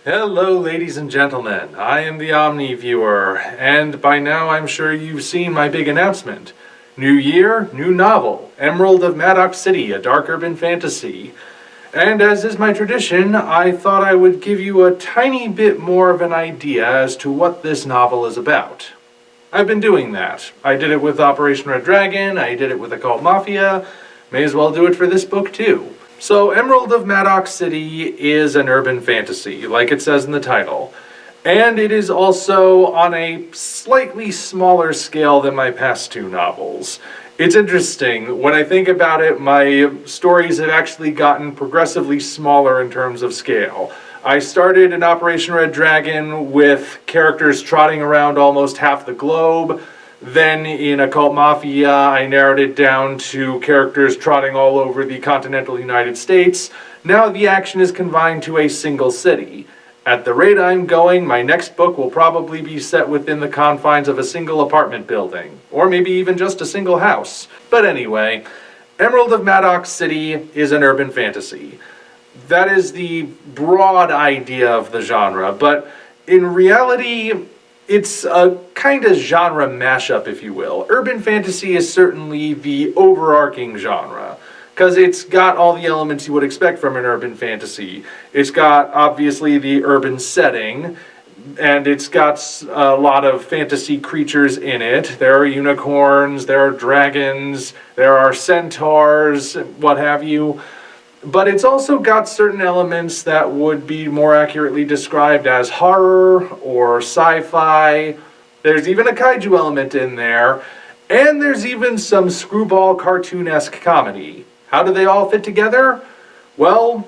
Hello, ladies and gentlemen. I am the Omni viewer, and by now I'm sure you've seen my big announcement. New year, new novel, Emerald of Madoc City, a dark urban fantasy. And as is my tradition, I thought I would give you a tiny bit more of an idea as to what this novel is about. I've been doing that. I did it with Operation Red Dragon, I did it with Occult Mafia, may as well do it for this book too. So Emerald of Madoc City is an urban fantasy, like it says in the title. And it is also on a slightly smaller scale than my past two novels. It's interesting, when I think about it, my stories have actually gotten progressively smaller in terms of scale. I started in Operation Red Dragon with characters trotting around almost half the globe. Then in Occult Mafia, I narrowed it down to characters trotting all over the continental United States. Now the action is confined to a single city. At the rate I'm going, my next book will probably be set within the confines of a single apartment building, or maybe even just a single house. But anyway, Emerald of Madoc City is an urban fantasy. That is the broad idea of the genre, but in reality, it's a kind of genre mashup, if you will. Urban fantasy is certainly the overarching genre, because it's got all the elements you would expect from an urban fantasy. It's got, obviously, the urban setting, and it's got a lot of fantasy creatures in it. There are unicorns, there are dragons, there are centaurs, what have you. But it's also got certain elements that would be more accurately described as horror or sci-fi. There's even a kaiju element in there. And there's even some screwball cartoon-esque comedy. How do they all fit together? Well,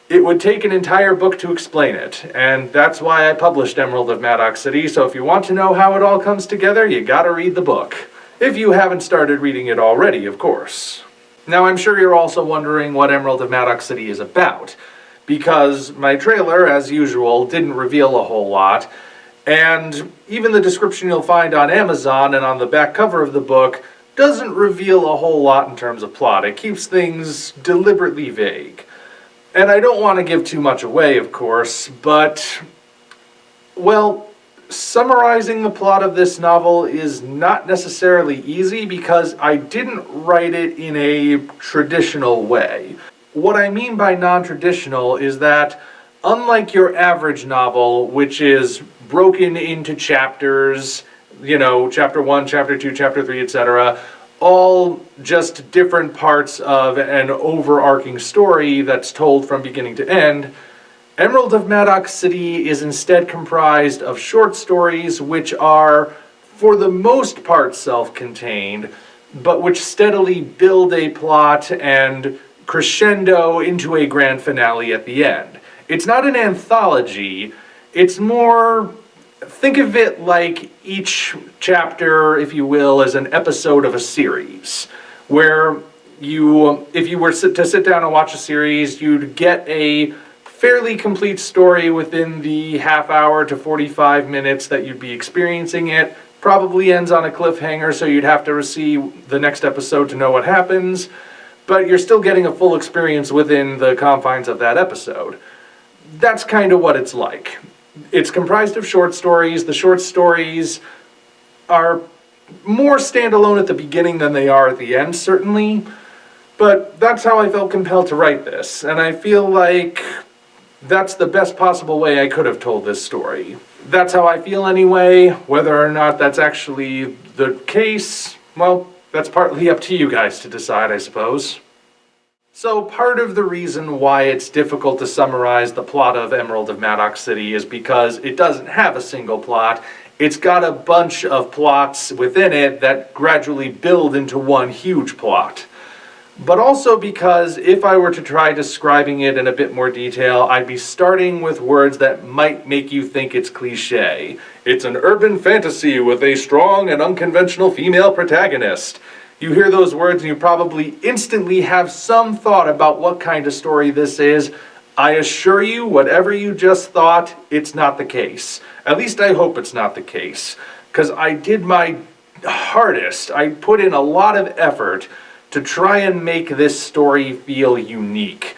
it would take an entire book to explain it. And that's why I published Emerald of Madoc City. So if you want to know how it all comes together, you gotta read the book. If you haven't started reading it already, of course. Now, I'm sure you're also wondering what Emerald of Madoc City is about, because my trailer, as usual, didn't reveal a whole lot, and even the description you'll find on Amazon and on the back cover of the book doesn't reveal a whole lot in terms of plot. It keeps things deliberately vague. And I don't want to give too much away, of course, but, well, summarizing the plot of this novel is not necessarily easy because I didn't write it in a traditional way. What I mean by non-traditional is that, unlike your average novel, which is broken into chapters, chapter 1, chapter 2, chapter 3, etc., all just different parts of an overarching story that's told from beginning to end, Emerald of Madoc City is instead comprised of short stories which are, for the most part, self-contained, but which steadily build a plot and crescendo into a grand finale at the end. It's not an anthology, it's more, think of it like each chapter, if you will, as an episode of a series, where if you were to sit down and watch a series, you'd get a fairly complete story within the half hour to 45 minutes that you'd be experiencing it. Probably ends on a cliffhanger, so you'd have to see the next episode to know what happens, but you're still getting a full experience within the confines of that episode. That's kind of what it's like. It's comprised of short stories. The short stories are more standalone at the beginning than they are at the end, certainly, but that's how I felt compelled to write this, and I feel like that's the best possible way I could have told this story. That's how I feel anyway. Whether or not that's actually the case, well, that's partly up to you guys to decide, I suppose. So part of the reason why it's difficult to summarize the plot of Emerald of Madoc City is because it doesn't have a single plot. It's got a bunch of plots within it that gradually build into one huge plot. But also because if I were to try describing it in a bit more detail, I'd be starting with words that might make you think it's cliché. It's an urban fantasy with a strong and unconventional female protagonist. You hear those words and you probably instantly have some thought about what kind of story this is. I assure you, whatever you just thought, it's not the case. At least I hope it's not the case. Because I did my hardest. I put in a lot of effort to try and make this story feel unique.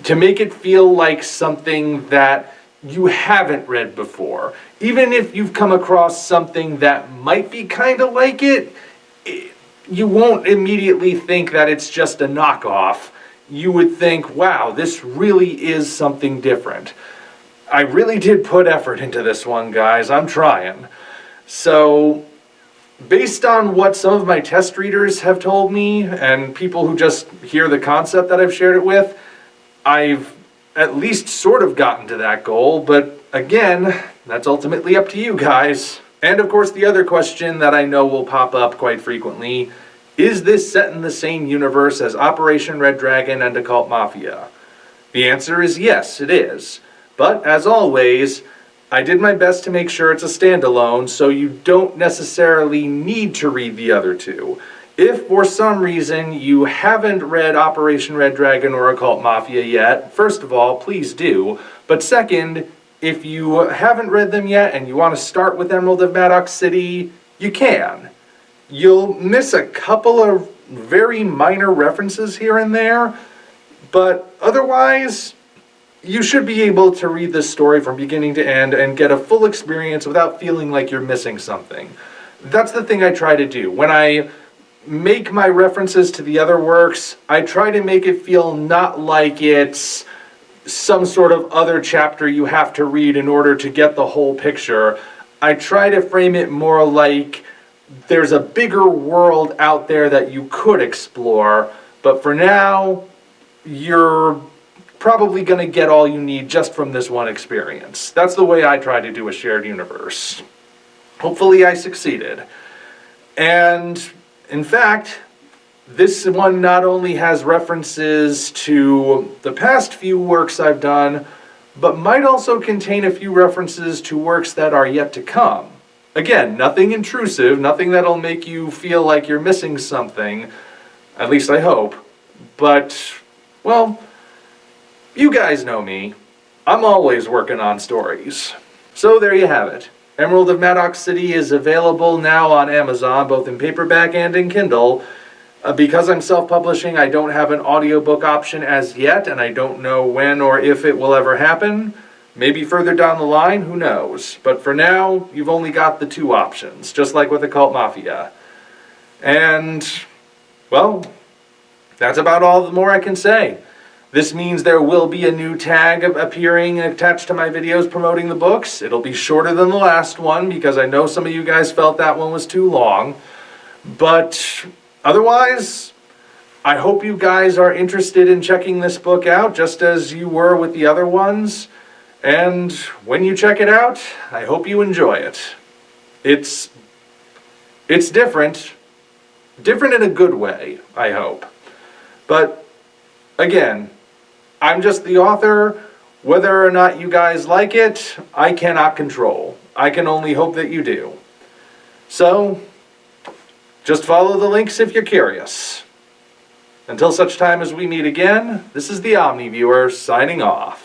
To make it feel like something that you haven't read before. Even if you've come across something that might be kind of like it, you won't immediately think that it's just a knockoff. You would think, wow, this really is something different. I really did put effort into this one, guys. I'm trying. So, based on what some of my test readers have told me, and people who just hear the concept that I've shared it with, I've at least sort of gotten to that goal, but again, that's ultimately up to you guys. And of course, the other question that I know will pop up quite frequently, is this set in the same universe as Operation Red Dragon and Occult Mafia? The answer is yes, it is. But as always, I did my best to make sure it's a standalone, so you don't necessarily need to read the other two. If for some reason you haven't read Operation Red Dragon or Occult Mafia yet, first of all, please do. But second, if you haven't read them yet and you want to start with Emerald of Madoc City, you can. You'll miss a couple of very minor references here and there, but otherwise, you should be able to read this story from beginning to end and get a full experience without feeling like you're missing something. That's the thing I try to do. When I make my references to the other works, I try to make it feel not like it's some sort of other chapter you have to read in order to get the whole picture. I try to frame it more like there's a bigger world out there that you could explore, but for now, you're probably going to get all you need just from this one experience. That's the way I try to do a shared universe. Hopefully I succeeded. And in fact, this one not only has references to the past few works I've done, but might also contain a few references to works that are yet to come. Again, nothing intrusive, nothing that'll make you feel like you're missing something, at least I hope. But, well, you guys know me. I'm always working on stories. So there you have it. Emerald of Madoc City is available now on Amazon, both in paperback and in Kindle. Because I'm self-publishing, I don't have an audiobook option as yet, and I don't know when or if it will ever happen. Maybe further down the line, who knows. But for now, you've only got the two options, just like with Occult Mafia. And, well, that's about all the more I can say. This means there will be a new tag appearing attached to my videos promoting the books. It'll be shorter than the last one because I know some of you guys felt that one was too long. But otherwise, I hope you guys are interested in checking this book out just as you were with the other ones. And when you check it out, I hope you enjoy it. It's different. Different in a good way, I hope. But again, I'm just the author. Whether or not you guys like it, I cannot control. I can only hope that you do. So, just follow the links if you're curious. Until such time as we meet again, this is the Omni Viewer signing off.